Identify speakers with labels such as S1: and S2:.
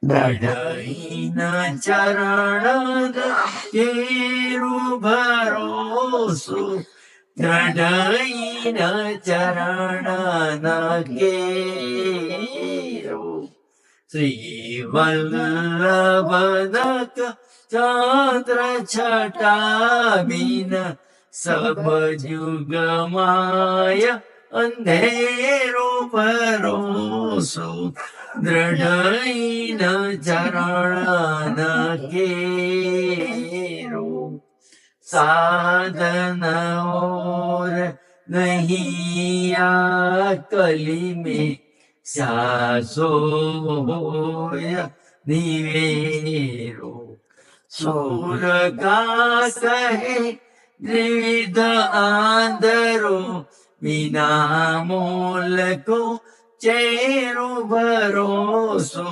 S1: दृढहीन चरण केरु भरोसो दृढहीन चरण केरु श्रीवल्लभनक चंद्र छटा बिन सब जुग माय अंधेरो भरोसो दृढहीन चरण केरो साधन और नहीं कली में सासो निवेरो सूर का कहे त्रिविध आंधरो बिना मोल को चेरो भरोसो